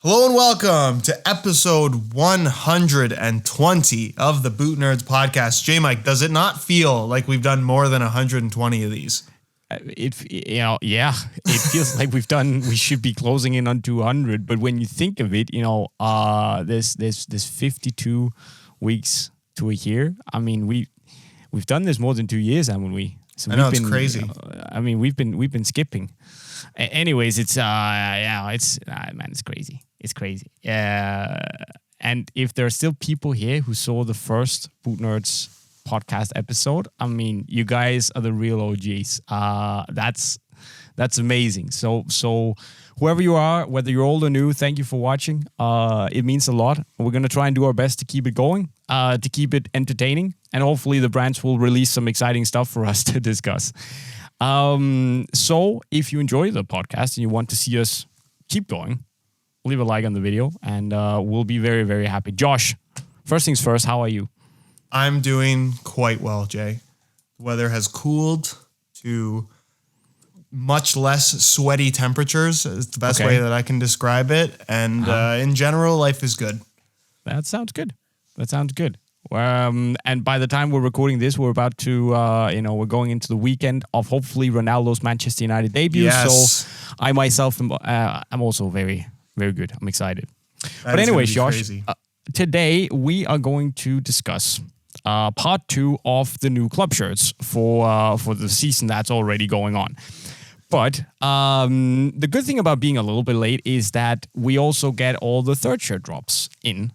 Hello and welcome to episode 120 of the Boot Nerds podcast. JayMike, does it not feel like we've done more than 120 of these? It feels like we should be closing in on 200. But when you think of it, there's 52 weeks to a year. I mean, we've done this more than 2 years, haven't we? So I know, it's crazy. We've been skipping. Anyways, it's crazy. It's crazy. And if there are still people here who saw the first Boot Nerds podcast episode, I mean, you guys are the real OGs. That's amazing. So whoever you are, whether you're old or new, thank you for watching. It means a lot. We're going to try and do our best to keep it going, to keep it entertaining, and hopefully the brands will release some exciting stuff for us to discuss. So if you enjoy the podcast and you want to see us keep going, leave a like on the video and we'll be very, very happy. Josh, first things first, how are you? I'm doing quite well, Jay. The weather has cooled to much less sweaty temperatures. It's the best way that I can describe it. And in general, life is good. That sounds good. And by the time we're recording this, we're about to, we're going into the weekend of hopefully Ronaldo's Manchester United debut. Yes. So I myself am also very, very good. I'm excited. But anyways, Josh, today we are going to discuss part 2 of the new club shirts for the season that's already going on. But the good thing about being a little bit late is that we also get all the third shirt drops in.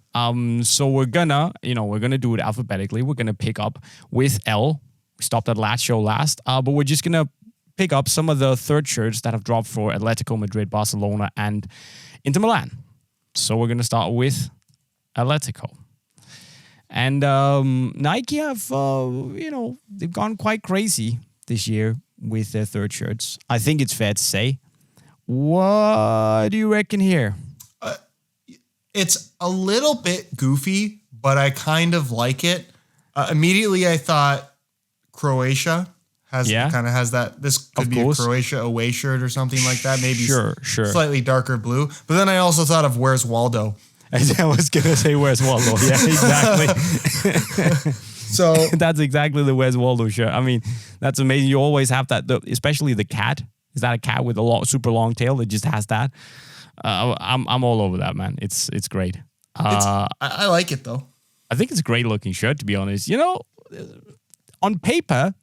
So we're gonna do it alphabetically. We're gonna pick up with L. We stopped at last, but we're just gonna pick up some of the third shirts that have dropped for Atletico Madrid, Barcelona, and Inter Milan. So we're gonna start with Atletico. And Nike have, they've gone quite crazy this year with their third shirts. I think it's fair to say. What do you reckon here? It's a little bit goofy, but I kind of like it. Immediately, I thought Croatia has that. This could be a Croatia away shirt or something like that. Maybe slightly darker blue. But then I also thought of Where's Waldo? I was going to say Where's Waldo. Yeah, exactly. So that's exactly the Where's Waldo shirt. I mean, that's amazing. You always have that, especially the cat. Is that a cat with a super long tail that just has that? I'm all over that, man. It's great. I like it though. I think it's a great looking shirt, to be honest. On paper,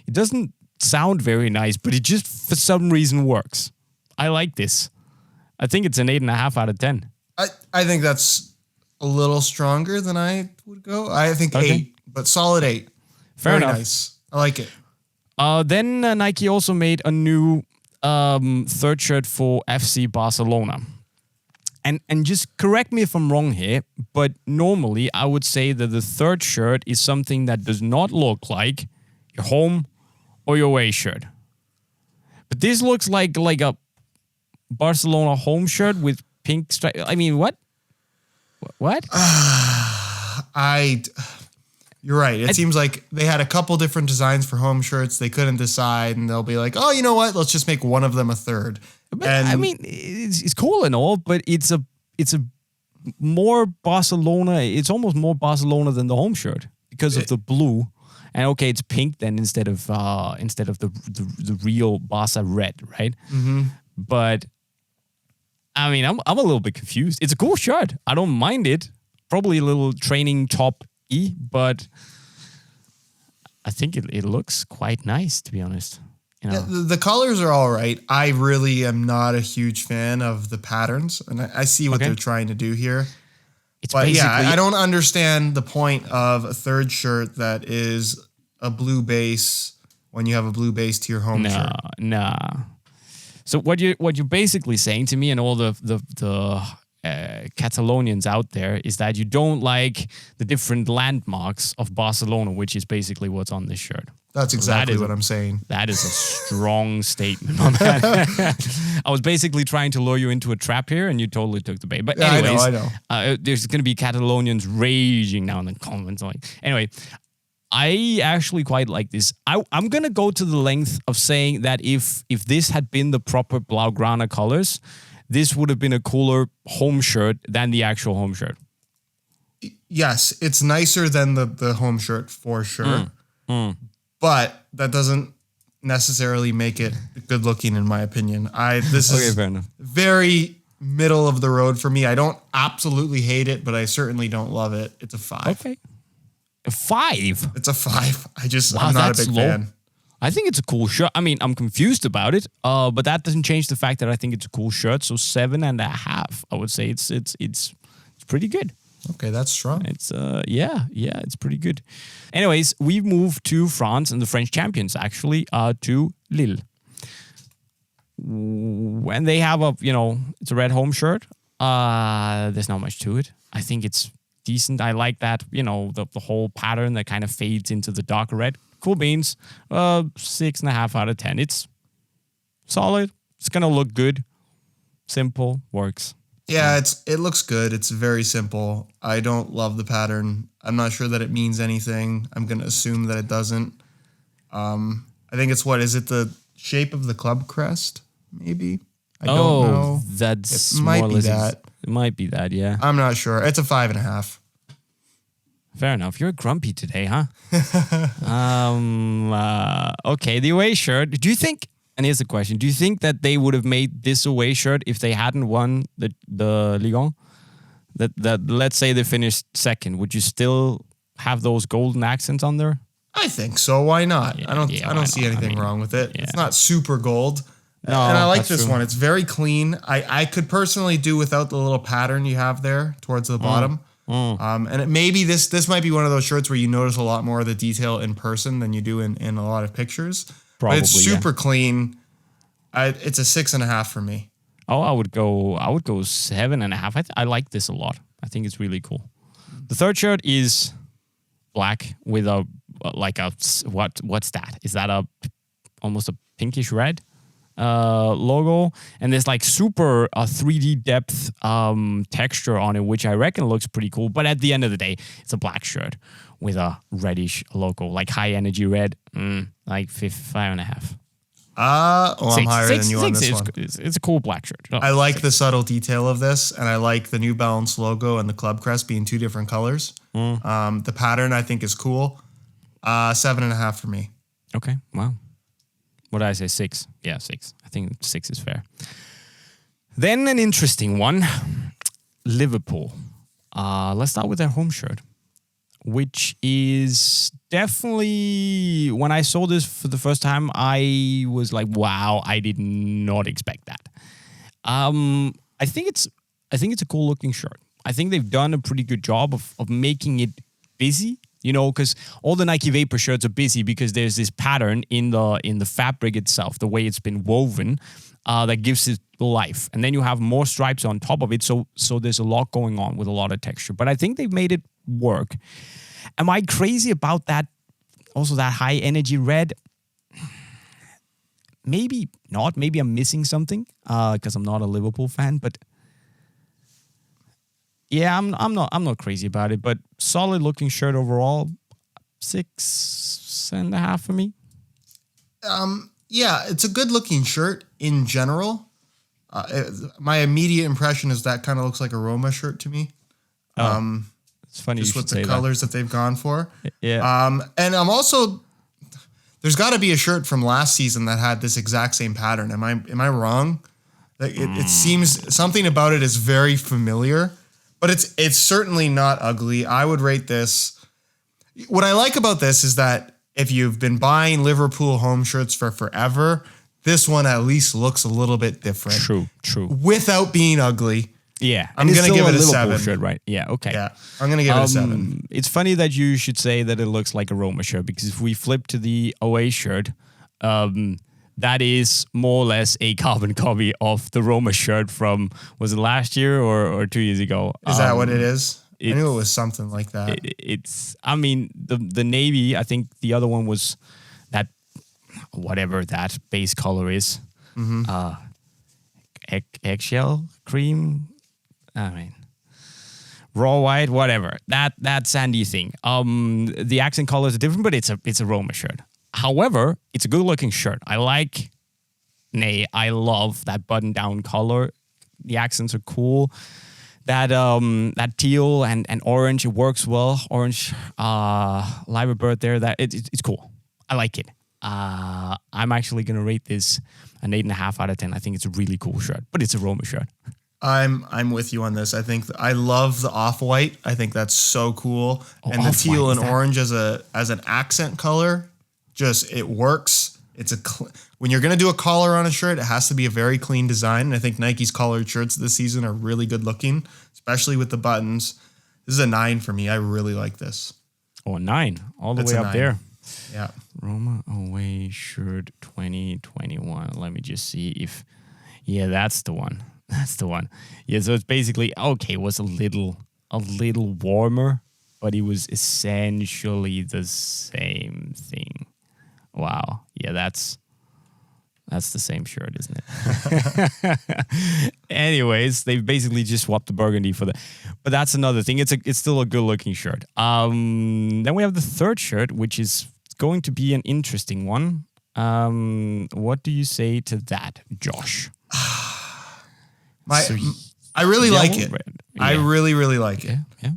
it doesn't sound very nice, but it just for some reason works. I like this. I think it's an 8.5 out of 10. I think that's a little stronger than I would go. I think 8, but solid 8. Fair enough. Nice. I like it. Then Nike also made a new third shirt for FC Barcelona. And just correct me if I'm wrong here, but normally I would say that the third shirt is something that does not look like your home or your away shirt. But this looks like a Barcelona home shirt with pink stripe. I mean, what? What? You're right. It seems like they had a couple different designs for home shirts. They couldn't decide, and they'll be like, "Oh, you know what? Let's just make one of them a third." But I mean, it's cool and all, but it's a more Barcelona. It's almost more Barcelona than the home shirt because of the blue. And okay, it's pink then instead of the real Barca red, right? Mm-hmm. But I mean, I'm a little bit confused. It's a cool shirt. I don't mind it. Probably a little training top. But I think it looks quite nice, to be honest. Yeah, the colors are all right. I really am not a huge fan of the patterns, and I see what they're trying to do here. I don't understand the point of a third shirt that is a blue base when you have a blue base to your home shirt. Nah. So what you're basically saying to me and all the Catalonians out there is that you don't like the different landmarks of Barcelona, which is basically what's on this shirt. That's exactly what I'm saying. That is a strong statement, my man. I was basically trying to lure you into a trap here, and you totally took the bait. But anyways, I know. There's going to be Catalonians raging now in the comments. Anyway, I actually quite like this. I'm going to go to the length of saying that if this had been the proper Blaugrana colors, this would have been a cooler home shirt than the actual home shirt. Yes, it's nicer than the home shirt for sure. But that doesn't necessarily make it good looking in my opinion. This is fair enough. Very middle of the road for me. I don't absolutely hate it, but I certainly don't love it. It's a 5. Okay. A 5? It's a 5. I'm not a big fan. I think it's a cool shirt. I mean, I'm confused about it, but that doesn't change the fact that I think it's a cool shirt. So 7.5. I would say it's pretty good. Okay, that's strong. It's it's pretty good. Anyways, we moved to France and the French champions actually to Lille. When they have it's a red home shirt. There's not much to it. I think it's decent. I like that, the whole pattern that kind of fades into the dark red. Cool beans. 6.5 out of 10. It's solid. It's gonna look good. Simple, works. Yeah, it looks good. It's very simple. I don't love the pattern. I'm not sure that it means anything. I'm gonna assume that it doesn't. I think it's is it the shape of the club crest? Maybe. I don't know. That's it might be that. It might be that, yeah. I'm not sure. It's a 5.5. Fair enough. You're grumpy today, huh? Okay, the away shirt. Do you think, and here's the question, do you think that they would have made this away shirt if they hadn't won the Ligue? That let's say they finished second, would you still have those golden accents on there? I think so. Why not? Yeah, I don't see anything wrong with it. Yeah. It's not super gold. No, and I like this one. It's very clean. I could personally do without the little pattern you have there towards the bottom. And maybe this might be one of those shirts where you notice a lot more of the detail in person than you do in a lot of pictures. Probably, but it's super clean. It's a 6.5 for me. Oh, I would go 7.5. I like this a lot. I think it's really cool. The third shirt is black with what's that? Is that almost a pinkish red logo? And there's like super 3D depth texture on it, which I reckon looks pretty cool. But at the end of the day, it's a black shirt with a reddish logo, like high energy red, like 5.5. I'm higher than you on this one. It's a cool black shirt. I like the subtle detail of this, and I like the New Balance logo and the club crest being 2 different colors. The pattern I think is cool. 7.5 for me. Okay, wow. What did I say? 6. Yeah, 6. I think 6 is fair. Then an interesting one, Liverpool. Let's start with their home shirt, which is definitely, when I saw this for the first time, I was like, wow, I did not expect that. I think it's a cool looking shirt. I think they've done a pretty good job of making it busy, because all the Nike Vapor shirts are busy because there's this pattern in the fabric itself, the way it's been woven, that gives it life. And then you have more stripes on top of it, so there's a lot going on with a lot of texture. But I think they've made it work. Am I crazy about that? Also, that high energy red? Maybe not. Maybe I'm missing something because I'm not a Liverpool fan. But yeah, I'm not crazy about it. But solid looking shirt overall. 6.5 for me. Yeah, it's a good looking shirt in general. My immediate impression is that kind of looks like a Roma shirt to me. It's funny just you with the colors that they've gone for. Yeah. And I'm also, there's got to be a shirt from last season that had this exact same pattern. Am I wrong? It seems something about it is very familiar, but it's certainly not ugly. I would rate this. What I like about this is that if you've been buying Liverpool home shirts for forever, this one at least looks a little bit different. True. Without being ugly. Yeah. I'm going to give it a 7. Shirt, right? Yeah, okay. Yeah, I'm going to give it a 7. It's funny that you should say that it looks like a Roma shirt, because if we flip to the away shirt, that is more or less a carbon copy of the Roma shirt from, was it last year or 2 years ago? Is that what it is? I knew it was something like that. The navy, I think the other one was that, whatever that base color is. Eggshell cream. I mean, raw white, whatever. That sandy thing. The accent colors are different, but it's a Roma shirt. However, it's a good looking shirt. I love that button down collar The accents are cool. That teal and orange, it works well. Orange Lyra bird there, it's cool. I like it. I'm actually gonna rate this an 8.5 out of 10. I think it's a really cool shirt, but it's a Roma shirt. I'm with you on this. I think I love the off-white. I think that's so cool. And the teal and orange as an accent color, just it works. It's when you're going to do a collar on a shirt, it has to be a very clean design. And I think Nike's collared shirts this season are really good looking, especially with the buttons. This is a 9 for me. I really like this. Oh, a 9 all the way up there. Yeah. Roma away shirt 2021. Let me just see if that's the one. That's the one. Yeah, so it's basically okay, it was a little warmer, but it was essentially the same thing. Wow. Yeah, that's the same shirt, isn't it? Anyways, they basically just swapped the burgundy for but that's another thing. It's still a good looking shirt. Then we have the third shirt, which is going to be an interesting one. What do you say to that, Josh? I really like it. Yeah. I really, really like it. Yeah.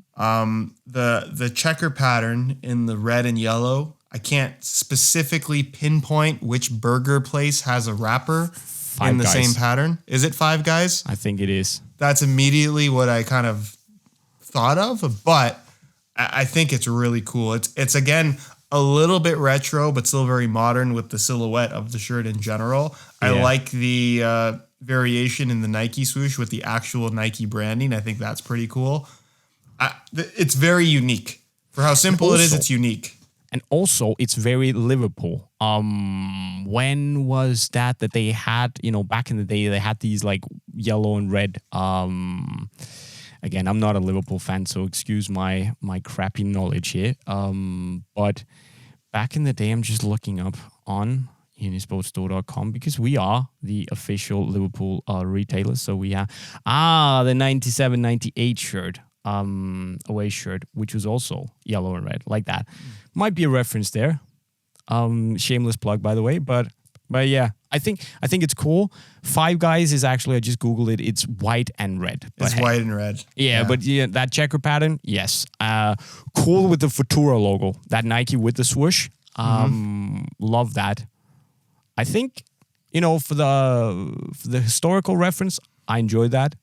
The checker pattern in the red and yellow, I can't specifically pinpoint which burger place has a wrapper in the same pattern. Is it Five Guys? I think it is. That's immediately what I kind of thought of, but I think it's really cool. It's again a little bit retro, but still very modern with the silhouette of the shirt in general. Yeah. I like the variation in the Nike swoosh with the actual Nike branding. I think that's pretty cool. It's very unique. For how simple it is, it's unique. And also, it's very Liverpool. When was that they had, back in the day, they had these like yellow and red. Again, I'm not a Liverpool fan, so excuse my crappy knowledge here. But back in the day, I'm just looking up on unisportstore.com because we are the official Liverpool retailer. So we have the 97-98 shirt, away shirt, which was also yellow and red, like that. Might be a reference there. Shameless plug, by the way, but yeah, I think it's cool. Five Guys is actually, I just Googled it. It's white and red. It's white and red. Yeah, but that checker pattern, yes. Cool with the Futura logo, that Nike with the swoosh. Love that. I think, for the historical reference, I enjoyed that.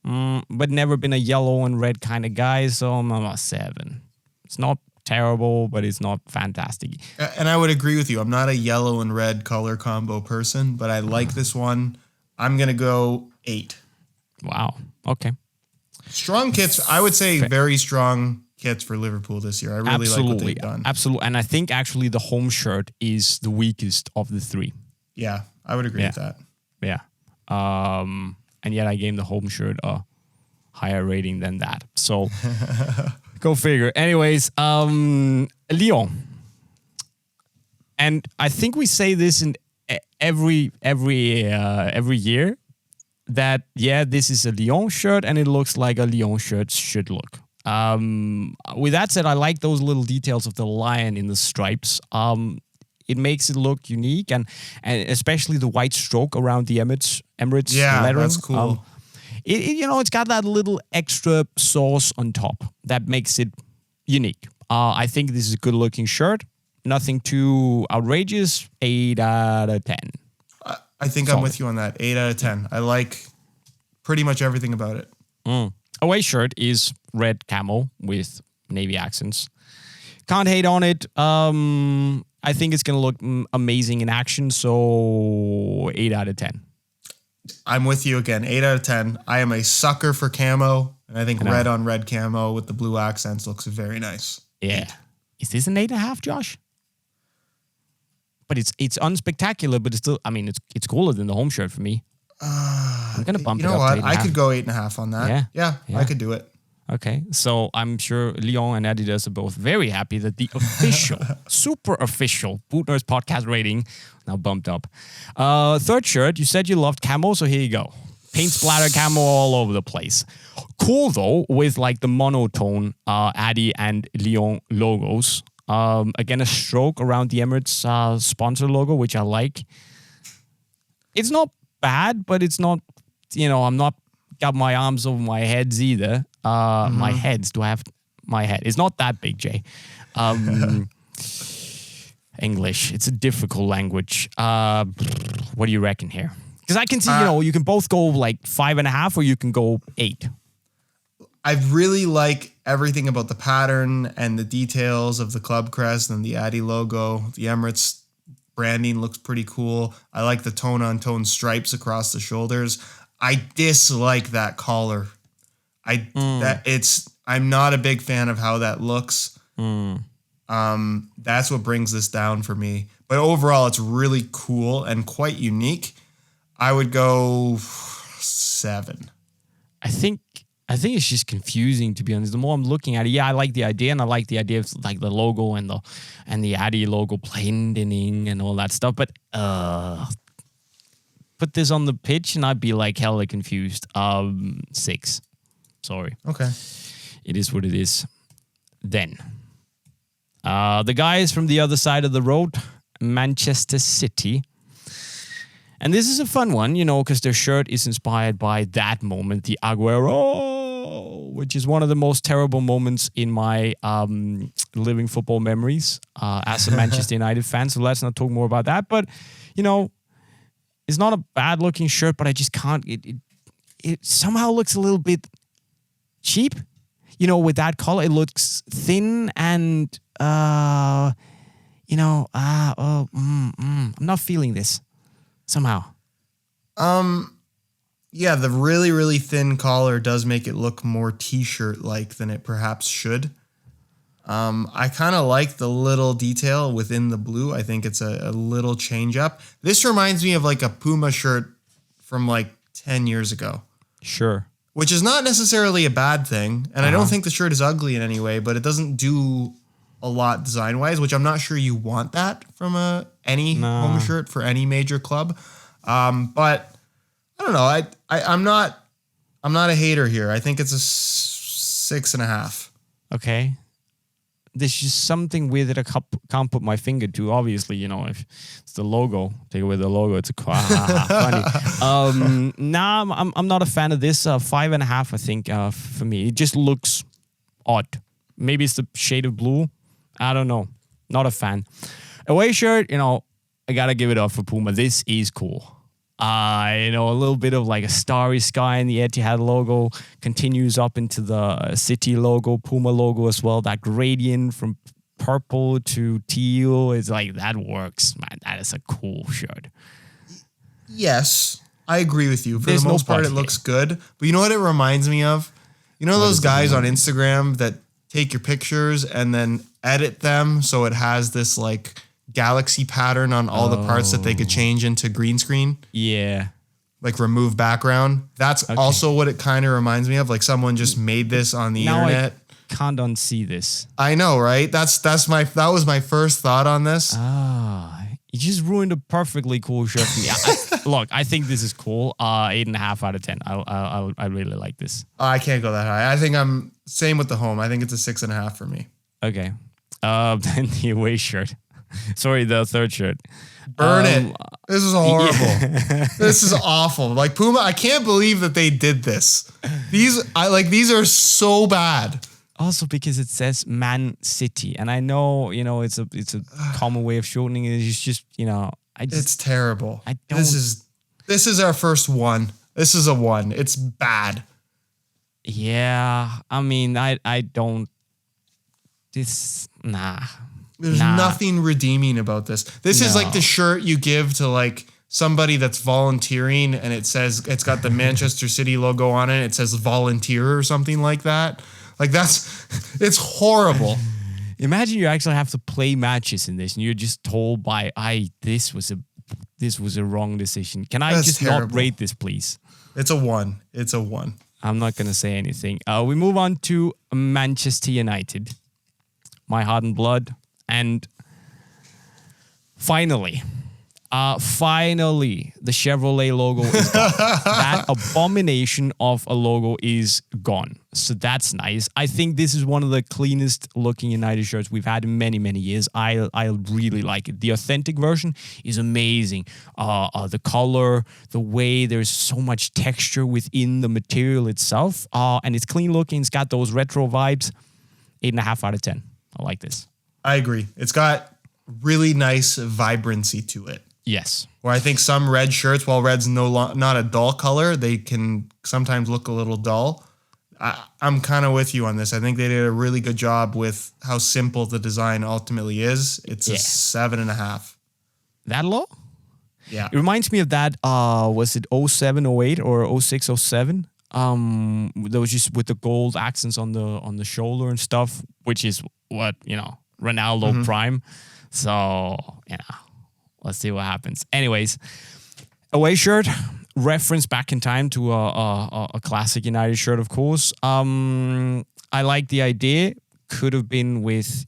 But never been a yellow and red kind of guy, so I'm a 7. It's not terrible, but it's not fantastic. And I would agree with you. I'm not a yellow and red color combo person, but I like this one. I'm going to go 8. Wow. Okay. Strong kits. I would say very strong kits for Liverpool this year. I really like what they've done. Absolutely. And I think actually the home shirt is the weakest of the 3. Yeah, I would agree with that. Yeah. And yet I gave the home shirt a higher rating than that. So go figure. Anyways, Lyon. And I think we say this in every year that, this is a Lyon shirt and it looks like a Lyon shirt should look. With that said, I like those little details of the lion in the stripes. It makes it look unique and especially the white stroke around the Emirates lettering. That's cool. It's got that little extra sauce on top that makes it unique. I think this is a good looking shirt. Nothing too outrageous. 8 out of 10. I think I'm with you on that. 8 out of 10. I like pretty much everything about it. Away shirt is red camo with navy accents. Can't hate on it. I think it's going to look amazing in action, so 8 out of 10. I'm with you again. 8 out of 10. I am a sucker for camo, and I think red on red camo with the blue accents looks very nice. Yeah. 8. Is this an 8.5, Josh? But it's unspectacular, but it's still, it's cooler than the home shirt for me. I'm going to bump it up. You know what? I could go 8.5 on that. Yeah, I could do it. Okay, so I'm sure Lyon and Adidas are both very happy that the official, super official Bootnerds podcast rating now bumped up. Third shirt, you said you loved camo, so here you go. Paint splatter camo all over the place. Cool though, with like the monotone Adi and Lyon logos. Again, a stroke around the Emirates sponsor logo, which I like. It's not bad, but it's not, I'm not got my arms over my heads either. My heads. Do I have my head? It's not that big, Jay. English. It's a difficult language. What do you reckon here? Because I can see, you can both go like 5.5 or you can go 8. I really like everything about the pattern and the details of the club crest and the Addy logo. The Emirates branding looks pretty cool. I like the tone-on-tone stripes across the shoulders. I dislike that collar. I'm not a big fan of how that looks. That's what brings this down for me. But overall, it's really cool and quite unique. I would go 7. I think it's just confusing, to be honest. The more I'm looking at it, I like the idea, and I like the idea of like the logo and the Addy logo blending and all that stuff. But put this on the pitch, and I'd be like hella confused. 6. Sorry. Okay. It is what it is. Then, the guys from the other side of the road, Manchester City. And this is a fun one, because their shirt is inspired by that moment, the Aguero, which is one of the most terrible moments in my living football memories as a Manchester United fan. So let's not talk more about that. But, it's not a bad-looking shirt, but I just can't. It somehow looks a little bit cheap. With that collar, it looks thin and, I'm not feeling this. Somehow. Yeah, the really, really thin collar does make it look more t-shirt-like than it perhaps should. I kind of like the little detail within the blue. I think it's a little change up. This reminds me of like a Puma shirt from like 10 years ago. Sure. Which is not necessarily a bad thing. And I don't think the shirt is ugly in any way, but it doesn't do a lot design-wise, which I'm not sure you want that from any home shirt for any major club. But I don't know. I'm not a hater here. I think it's a 6.5. Okay. There's just something weird that I can't put my finger to. Obviously, if it's the logo, take away the logo, it's funny. I'm not a fan of this. 5.5, I think, for me. It just looks odd. Maybe it's the shade of blue. I don't know. Not a fan. Away shirt, I gotta give it up for Puma. This is cool. A little bit of like a starry sky in the Etihad logo continues up into the City logo, Puma logo as well. That gradient from purple to teal is like, that works, man. That is a cool shirt. Yes, I agree with you. For the most part, it looks good. But you know what it reminds me of? Those guys on Instagram that take your pictures and then edit them so it has this like galaxy pattern on all the parts that they could change into green screen. Yeah. Like remove background. That's also what it kind of reminds me of. Like someone just made this on the internet. I can't unsee this. I know, right? That was my first thought on this. You just ruined a perfectly cool shirt for me. Look, I think this is cool. 8.5 out of 10. I really like this. I can't go that high. I think I'm same with the home. I think it's a 6.5 for me. Okay. Then the away shirt. Sorry, the third shirt. Burn it. This is horrible. Yeah. This is awful. Like Puma, I can't believe that they did this. These are so bad. Also because it says Man City, and I know it's a common way of shortening it. It's just it's terrible. I don't. This is our first one. This is a 1. It's bad. Yeah, I mean, I don't. Nah. There's nothing redeeming about this. This is like the shirt you give to like somebody that's volunteering, and it's got the Manchester City logo on it. It says volunteer or something like that. Like it's horrible. Imagine you actually have to play matches in this, and you're just told this was a wrong decision. Can I just not rate this, please? It's a 1. It's a 1. I'm not gonna say anything. We move on to Manchester United, my heart and blood. And finally, Finally, the Chevrolet logo is gone. That abomination of a logo is gone. So that's nice. I think this is one of the cleanest looking United shirts we've had in many, many years. I really like it. The authentic version is amazing. The color, the way there's so much texture within the material itself. And it's clean looking. It's got those retro vibes. 8.5 out of 10. I like this. I agree. It's got really nice vibrancy to it. Yes. Where I think some red shirts, while red's not a dull color, they can sometimes look a little dull. I'm kind of with you on this. I think they did a really good job with how simple the design ultimately is. It's a 7.5. That low? Yeah. It reminds me of that, was it 07, 08 or 06, 07? That was just with the gold accents on the shoulder and stuff, which is what, Ronaldo prime. So, let's see what happens. Anyways, away shirt, reference back in time to a classic United shirt, of course. I like the idea. Could have been with,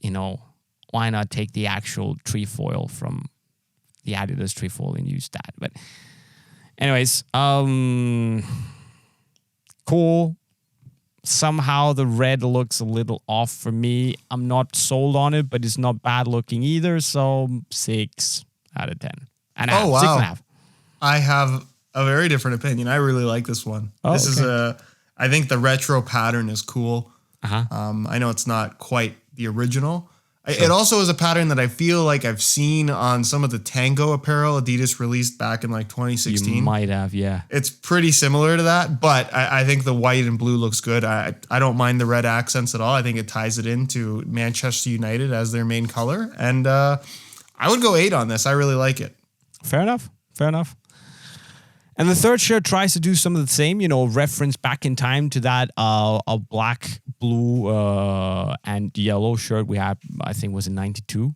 why not take the actual trefoil from the Adidas trefoil and use that? But anyways, cool. Somehow the red looks a little off for me. I'm not sold on it, but it's not bad looking either. So 6 out of 10. And oh, wow. 6.5. I have a very different opinion. I really like this one. This is I think the retro pattern is cool. I know it's not quite the original. Sure. It also is a pattern that I feel like I've seen on some of the Tango apparel Adidas released back in like 2016. You might have, yeah. It's pretty similar to that, but I think the white and blue looks good. I don't mind the red accents at all. I think it ties it into Manchester United as their main color. And I would go 8 on this. I really like it. Fair enough. And the third shirt tries to do some of the same, reference back in time to that a black, blue, and yellow shirt we had, I think was in 92,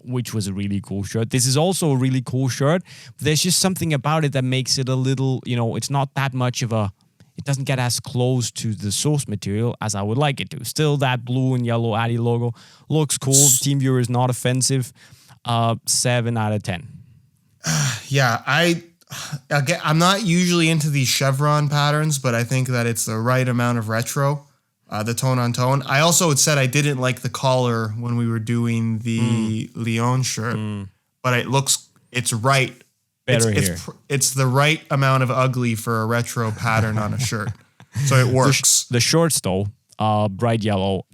which was a really cool shirt. This is also a really cool shirt. There's just something about it that makes it a little, it's not that much of it doesn't get as close to the source material as I would like it to. Still, that blue and yellow Adi logo looks cool. TeamViewer is not offensive. 7 out of 10. Yeah, I'm not usually into these chevron patterns, but I think that it's the right amount of retro, the tone on tone. I also said I didn't like the collar when we were doing the Lyon shirt, but it's right. It's the right amount of ugly for a retro pattern on a shirt. So it works. The shorts though, bright yellow,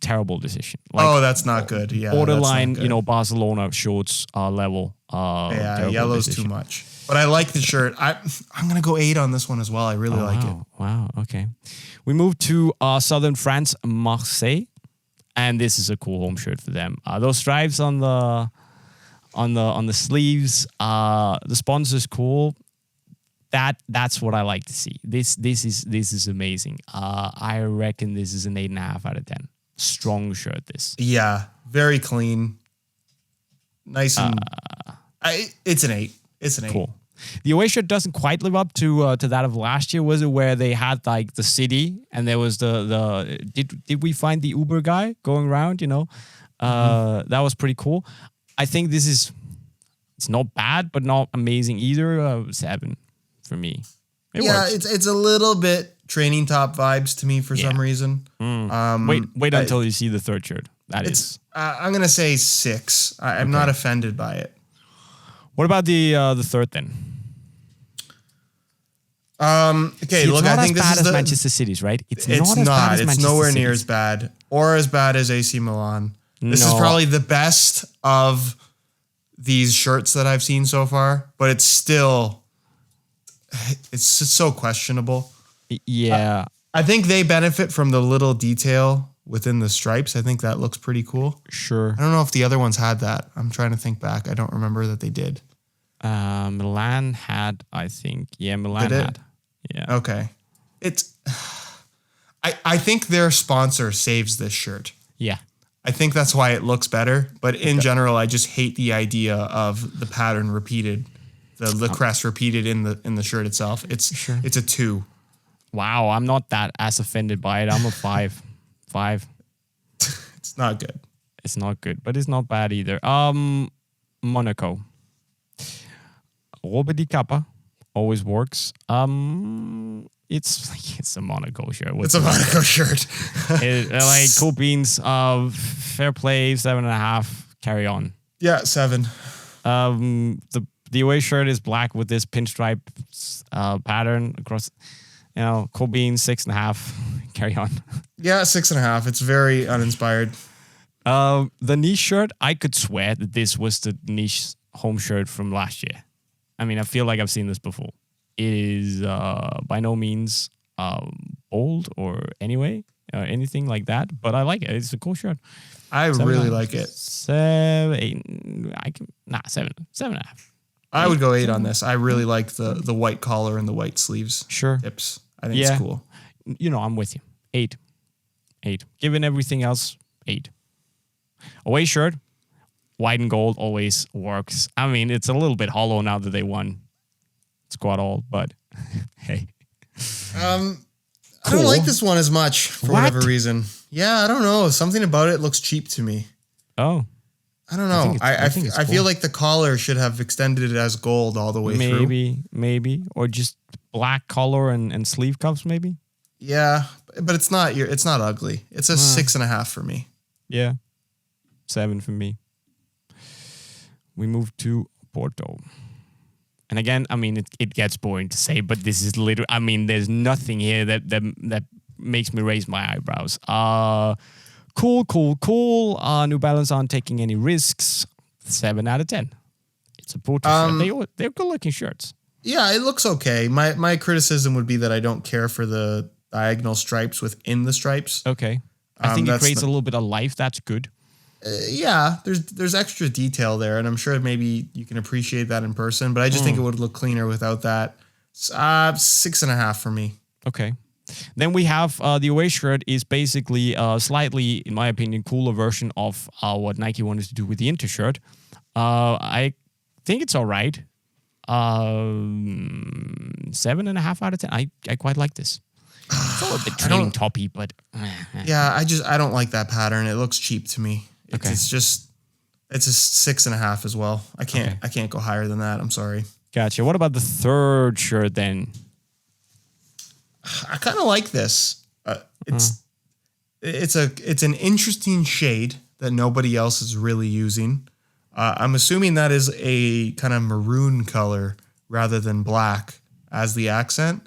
terrible decision. That's not good. Yeah. Borderline, Barcelona shorts level. Yellow's decision. Too much. But I like the shirt. I'm going to go 8 on this one as well. I really like it. Wow. Okay. We move to southern France, Marseille. And this is a cool home shirt for them. Those stripes on the sleeves, the sponsor's cool. That's what I like to see. This is amazing. I reckon this is an 8.5 out of 10. Strong shirt, this. Yeah. Very clean. Nice and it's an 8. It's an 8. Cool. The away shirt doesn't quite live up to that of last year, was it? Where they had like the city and there was the did we find the Uber guy going around? That was pretty cool. I think it's not bad, but not amazing either. 7 for me. It works. It's a little bit training top vibes to me for some reason. Wait until you see the third shirt. I'm gonna say 6. I'm not offended by it. What about the third then? Okay, See, look, I think this is Manchester City's, right? It's nowhere near as bad or as bad as AC Milan. This is probably the best of these shirts that I've seen so far, but it's so questionable. Yeah. I think they benefit from the little detail within the stripes. I think that looks pretty cool. Sure. I don't know if the other ones had that. I'm trying to think back. I don't remember that they did. Milan had, I think. Yeah, Milan had. Yeah. Okay. I think their sponsor saves this shirt. Yeah. I think that's why it looks better. But in general, I just hate the idea of the pattern repeated, the crest repeated in the shirt itself. It's a 2. Wow, I'm not that as offended by it. I'm a 5. 5. It's not good. It's not good, but it's not bad either. Monaco. Robe di Kappa always works. It's a Monaco shirt. It's a Monaco shirt. Like cool beans. Fair play. 7.5. Carry on. Yeah, 7. The away shirt is black with this pinstripe pattern across. Cool beans 6.5. Carry on. Yeah, 6.5. It's very uninspired. The niche shirt, I could swear that this was the niche home shirt from last year. I mean, I feel like I've seen this before. It is by no means bold or anything like that, but I like it. It's a cool shirt. I really like it. 7, 8. 7.5. I would go 8 on this. I really like the white collar and the white sleeves. Sure. Tips. I think it's cool. I'm with you. 8. Given everything else, 8. Away shirt, white and gold always works. I mean, it's a little bit hollow now that they won Squad All, but hey. I don't like this one as much for whatever reason. Yeah, I don't know. Something about it looks cheap to me. Oh. I don't know. I feel like the collar should have extended it as gold all the way through. Maybe. Or just black collar and sleeve cuffs, maybe? Yeah, but it's not ugly. It's a 6.5 for me. Yeah. 7 for me. We move to Porto. And again, I mean, it gets boring to say, but this is literally, I mean, there's nothing here that makes me raise my eyebrows. Cool. New Balance aren't taking any risks. 7 out of 10. It's a Porto shirt. They're good-looking shirts. Yeah, it looks okay. My criticism would be that I don't care for the diagonal stripes within the stripes. Okay. I think it creates a little bit of life. That's good. Yeah, there's extra detail there, and I'm sure maybe you can appreciate that in person, but I just think it would look cleaner without that. 6.5 for me. Okay. Then we have the away shirt is basically a slightly, in my opinion, cooler version of what Nike wanted to do with the Inter shirt. I think it's all right. 7.5 out of 10. I quite like this. It's a little bit training toppy, but yeah, I don't like that pattern. It looks cheap to me. It's a 6.5 as well. I can't go higher than that. I'm sorry. Gotcha. What about the third shirt then? I kind of like this. It's an interesting shade that nobody else is really using. I'm assuming that is a kind of maroon color rather than black as the accent.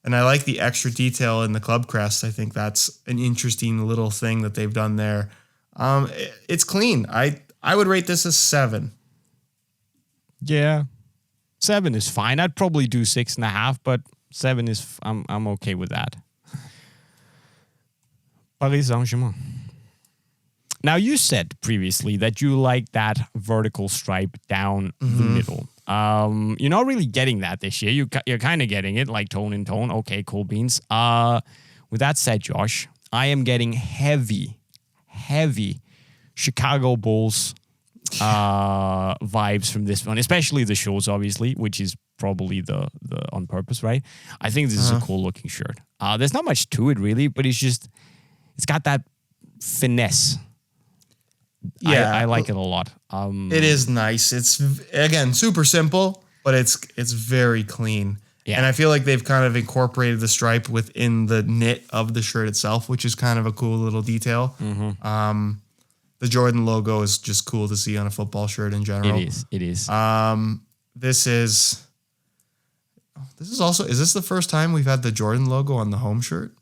And I like the extra detail in the club crest. I think that's an interesting little thing that they've done there. It's clean. I would rate this as 7. Yeah, 7 is fine. I'd probably do 6.5, but 7 is I'm okay with that. Paris Saint-Germain. Now you said previously that you like that vertical stripe down the middle. You're not really getting that this year. You're kind of getting it, like tone in tone. Okay, cool beans. With that said, Josh, I am getting heavy Chicago Bulls vibes from this one, especially the shorts, obviously, which is probably the on purpose, right? I think this is a cool looking shirt. There's not much to it really, but it's got that finesse. Yeah, I like it a lot. It is nice. It's again super simple, but it's very clean. Yeah. And I feel like they've kind of incorporated the stripe within the knit of the shirt itself, which is kind of a cool little detail. The Jordan logo is just cool to see on a football shirt in general. It is. This is the first time we've had the Jordan logo on the home shirt?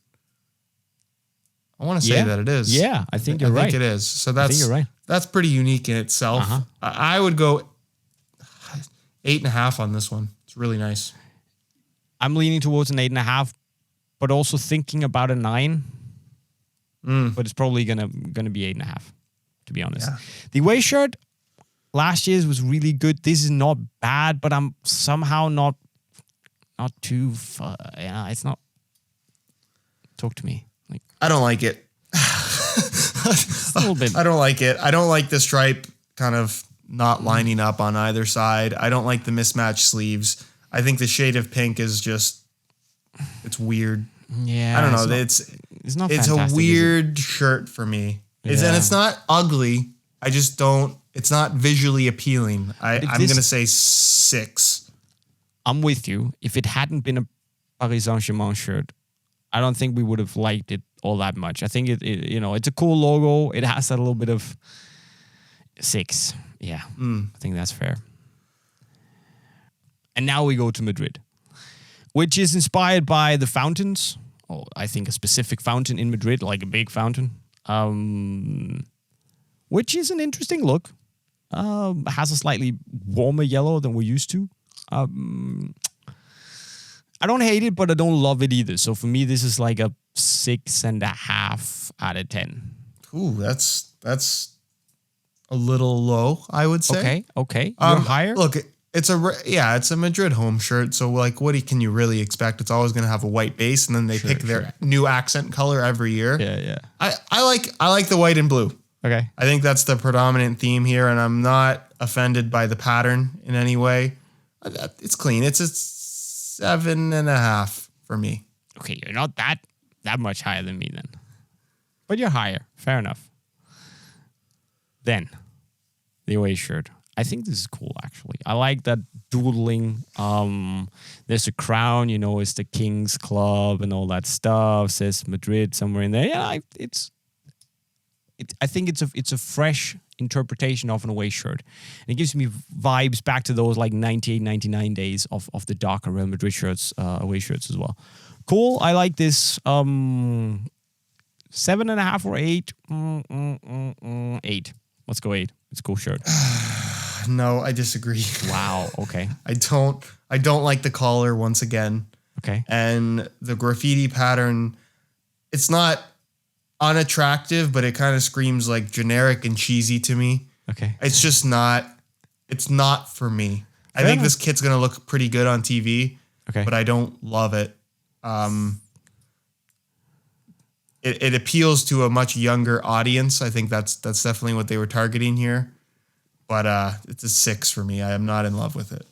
I want to say that it is. Yeah, I think you're right. I think it is. So I think you're right. That's pretty unique in itself. I would go 8.5 on this one. It's really nice. I'm leaning towards an 8.5, but also thinking about a 9. But it's probably gonna be 8.5, to be honest. Yeah. The away shirt last year's was really good. This is not bad, but I'm somehow not too far. Yeah, it's not. Talk to me. Like, I don't like it. A little bit. I don't like it. I don't like the stripe kind of not lining up on either side. I don't like the mismatched sleeves. I think the shade of pink is just, it's weird. Yeah. I don't know. It's a weird shirt for me. And it's not ugly. I just don't, it's not visually appealing. I'm going to say 6. I'm with you. If it hadn't been a Paris Saint-Germain shirt, I don't think we would have liked it all that much. I think it's a cool logo. It has that little bit of 6. Yeah, I think that's fair. And now we go to Madrid, which is inspired by the fountains. Oh, I think a specific fountain in Madrid, like a big fountain, which is an interesting look. Has a slightly warmer yellow than we're used to. I don't hate it, but I don't love it either. So for me, this is like a 6.5 out of 10. Ooh, that's a little low, I would say. Okay. You're higher? Look, it's a Madrid home shirt. So like, can you really expect? It's always going to have a white base, and then they pick their new accent color every year. Yeah. I like the white and blue. Okay. I think that's the predominant theme here, and I'm not offended by the pattern in any way. It's clean. It's a 7.5 for me. Okay, you're not that much higher than me then. But you're higher. Fair enough. Then, the away shirt. I think this is cool, actually. I like that doodling. There's a crown, it's the King's Club and all that stuff. Says Madrid somewhere in there. Yeah, I think it's a fresh interpretation of an away shirt. And it gives me vibes back to those like 98, 99 days of the darker Real Madrid shirts, away shirts as well. Cool. I like this 7.5 or 8. 8. Let's go 8. It's a cool shirt. No, I disagree. Wow. Okay. I don't like the collar once again. Okay. And the graffiti pattern, it's not unattractive, but it kind of screams like generic and cheesy to me. Okay. It's just not for me. I think this kit's going to look pretty good on TV, but I don't love it. It appeals to a much younger audience. I think that's definitely what they were targeting here. But it's a 6 for me. I am not in love with it.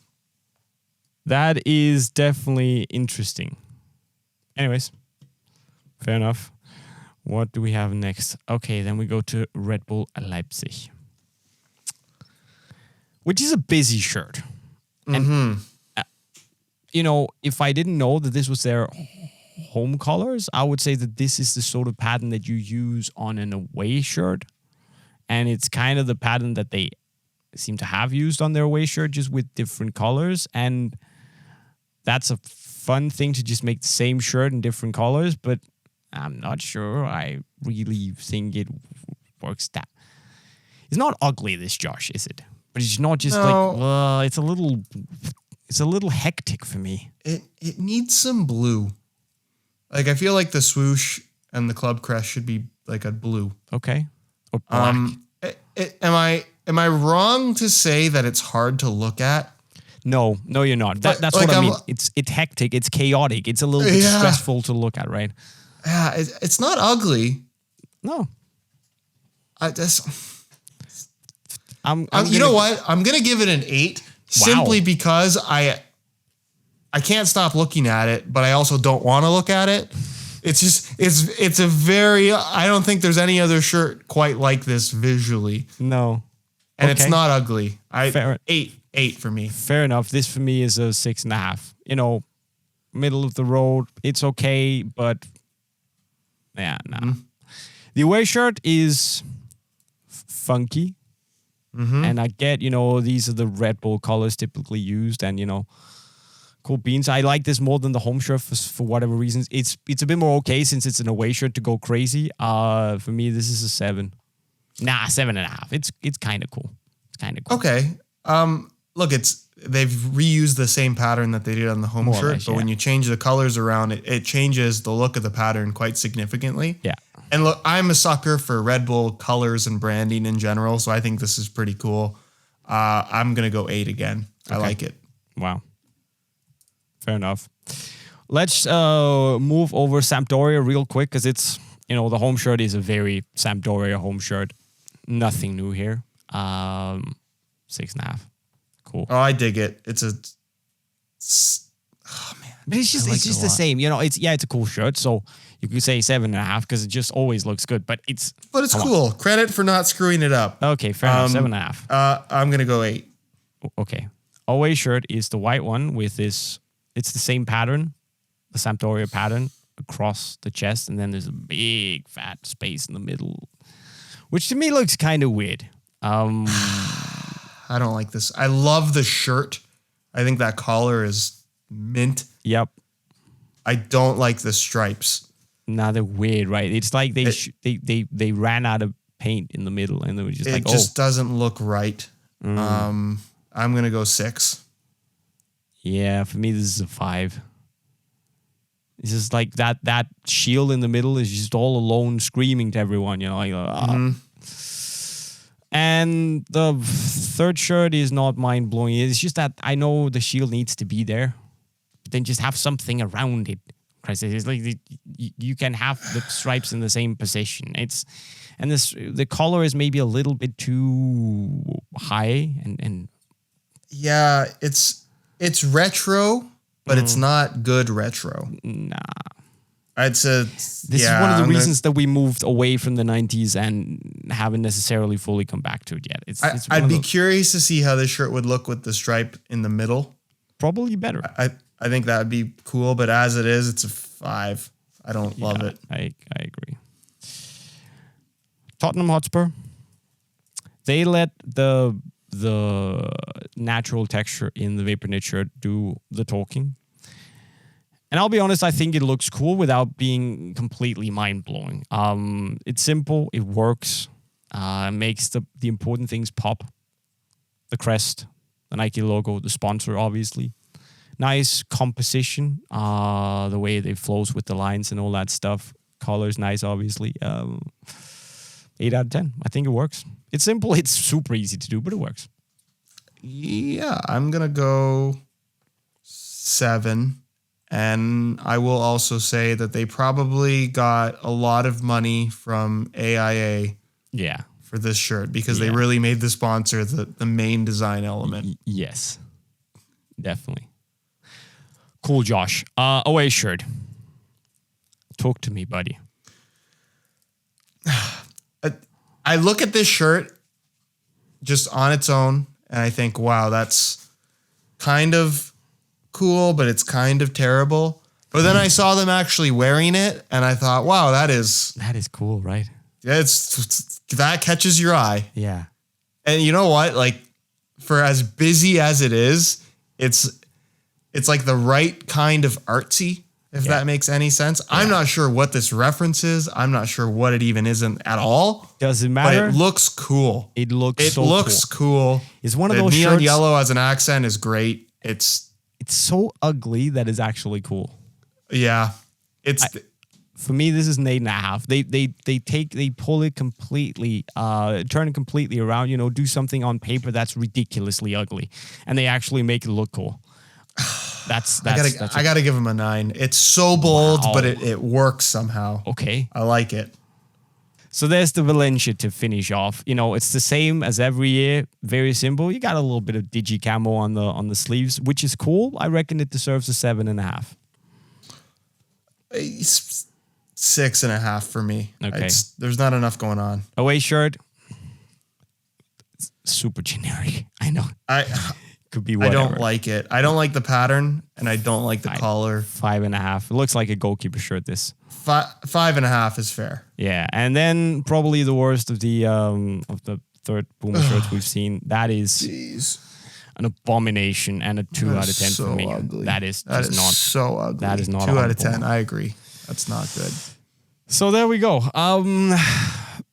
That is definitely interesting. Anyways, fair enough. What do we have next? Okay, then we go to Red Bull Leipzig, which is a busy shirt. And, if I didn't know that this was their home colors, I would say that this is the sort of pattern that you use on an away shirt. And it's kind of the pattern that they seem to have used on their away shirt, just with different colors. And that's a fun thing to just make the same shirt in different colors, but I'm not sure I really think it works that. It's not ugly, this, Josh, is it? But it's not just it's a little hectic for me. It needs some blue. Like, I feel like the swoosh and the club crest should be like a blue. Okay. Or black. Am I wrong to say that it's hard to look at? No, you're not. That's like what I mean. It's hectic. It's chaotic. It's a little bit stressful to look at, right? Yeah, it's not ugly. No. You know what? I'm gonna give it an 8 simply because I can't stop looking at it, but I also don't want to look at it. It's just it's a very, I don't think there's any other shirt quite like this visually. No. And it's not ugly. Fair. 8 for me. Fair enough. This for me is a 6.5. Middle of the road. It's okay, but yeah, no. Mm-hmm. The away shirt is funky. Mm-hmm. And I get, these are the Red Bull colors typically used, and, cool beans. I like this more than the home shirt for whatever reasons. It's a bit more okay since it's an away shirt to go crazy. For me, this is a 7. Nah, 7.5. It's kind of cool. It's kind of cool. Okay. Look, they've reused the same pattern that they did on the home more shirt, but when you change the colors around, it changes the look of the pattern quite significantly. Yeah. And look, I'm a sucker for Red Bull colors and branding in general, so I think this is pretty cool. I'm going to go 8 again. Okay. I like it. Wow. Fair enough. Let's move over Sampdoria real quick, because it's, the home shirt is a very Sampdoria home shirt. Nothing new here. 6.5. Cool. Oh, I dig it. It's a... Oh, man. But it's just the same. It's a cool shirt, so you could say 7.5 because it just always looks good. But it's cool. Credit for not screwing it up. Okay, fair enough. 7.5. I'm going to go 8. Okay. away shirt is the white one with this. It's the same pattern, the Sampdoria pattern across the chest, and then there's a big fat space in the middle, which to me looks kind of weird. I don't like this. I love the shirt. I think that collar is mint. Yep. I don't like the stripes. Nah, they're weird, right? It's like they ran out of paint in the middle, and they were just like, it just doesn't look right. I'm gonna go 6. Yeah, for me this is a 5. It's just like that shield in the middle is just all alone screaming to everyone, you know, like And the third shirt is not mind-blowing. It's just that I know the shield needs to be there, but then just have something around it. It's like you can have the stripes in the same position. The collar is maybe a little bit too high and yeah, it's retro, but it's not good retro. Nah. I'd say this is one of the reasons that we moved away from the 90s and haven't necessarily fully come back to it yet. I'd be curious to see how this shirt would look with the stripe in the middle. Probably better. I think that would be cool, but as it is, it's a 5. I don't love it. I agree. Tottenham Hotspur, they let the natural texture in the Vapor Knit shirt do the talking. And I'll be honest, I think it looks cool without being completely mind-blowing. It's simple, it works, makes the important things pop. The crest, the Nike logo, the sponsor, obviously. Nice composition, the way it flows with the lines and all that stuff. Color's nice, obviously. 8 out of 10. I think it works. It's simple, it's super easy to do, but it works. Yeah, I'm going to go 7. And I will also say that they probably got a lot of money from AIA for this shirt because they really made the sponsor the main design element. Yes, definitely. Cool, Josh. Away shirt. Talk to me, buddy. I look at this shirt just on its own and I think, wow, that's kind of cool, but it's kind of terrible. But then I saw them actually wearing it, and I thought, "Wow, that is cool, right?" Yeah, that catches your eye. Yeah, and you know what? Like, for as busy as it is, it's like the right kind of artsy, if that makes any sense. Yeah. I'm not sure what this reference is. I'm not sure what it even isn't at all. Doesn't matter. But it looks cool. It looks cool. It's one of the those neon shirts. Yellow as an accent is great. It's so ugly that it's actually cool. Yeah. For me, this is an 8.5. They pull it completely, turn it completely around, you know, do something on paper that's ridiculously ugly. And they actually make it look cool. I gotta give them a 9. It's so bold, but it works somehow. Okay. I like it. So there's the Valencia to finish off. You know, it's the same as every year. Very simple. You got a little bit of digi camo on the sleeves, which is cool. I reckon it deserves a 7.5. 6.5 for me. Okay. There's not enough going on. Away shirt. Super generic. I know. Could be whatever. I don't like it. I don't like the pattern, and I don't like the collar. 5.5. It looks like a goalkeeper shirt, this. 5.5 is fair. Yeah, and then probably the worst of the third Puma shirts we've seen. That is an abomination and a 2 out of 10 for me. Ugly. That is so ugly. That is not 2 out of 10. I agree. That's not good. So there we go.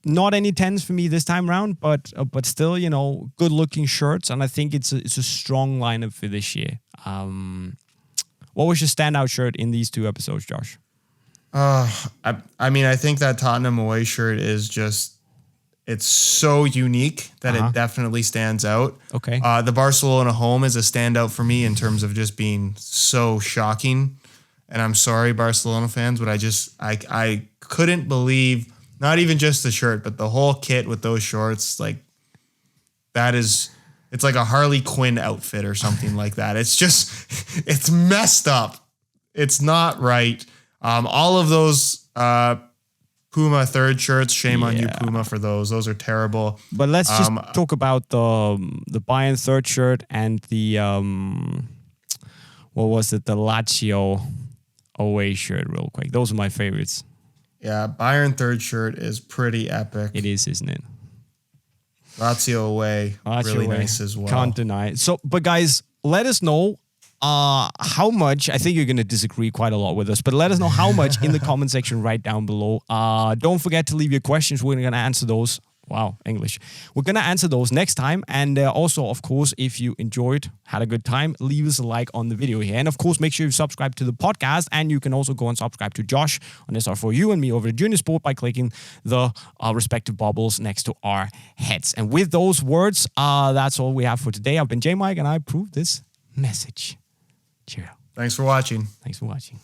Not any 10s for me this time around, but still, you know, good looking shirts, and I think it's a strong lineup for this year. What was your standout shirt in these 2 episodes, Josh? I mean, I think that Tottenham away shirt is just, it's so unique that it definitely stands out. Okay. The Barcelona home is a standout for me in terms of just being so shocking. And I'm sorry, Barcelona fans, but I couldn't believe, not even just the shirt, but the whole kit with those shorts. Like, it's like a Harley Quinn outfit or something like that. It's just, it's messed up. It's not right. All of those Puma third shirts. Shame on you, Puma, for those. Those are terrible. But let's just talk about the Bayern third shirt and the what was it? The Lazio away shirt, real quick. Those are my favorites. Yeah, Bayern third shirt is pretty epic. It is, isn't it? Lazio away, really nice as well. Can't deny it. So, but guys, let us know how much. I think you're going to disagree quite a lot with us, but let us know how much in the comment section right down below. Don't forget to leave your questions. We're going to answer those. Wow, English. We're going to answer those next time. And also, of course, if you enjoyed, had a good time, leave us a like on the video here. And of course, make sure you subscribe to the podcast. And you can also go and subscribe to Josh on SR4U and me over at Unisport by clicking the respective bubbles next to our heads. And with those words, that's all we have for today. I've been JayMike and I approve this message. Cheerio. Thanks for watching. Thanks for watching.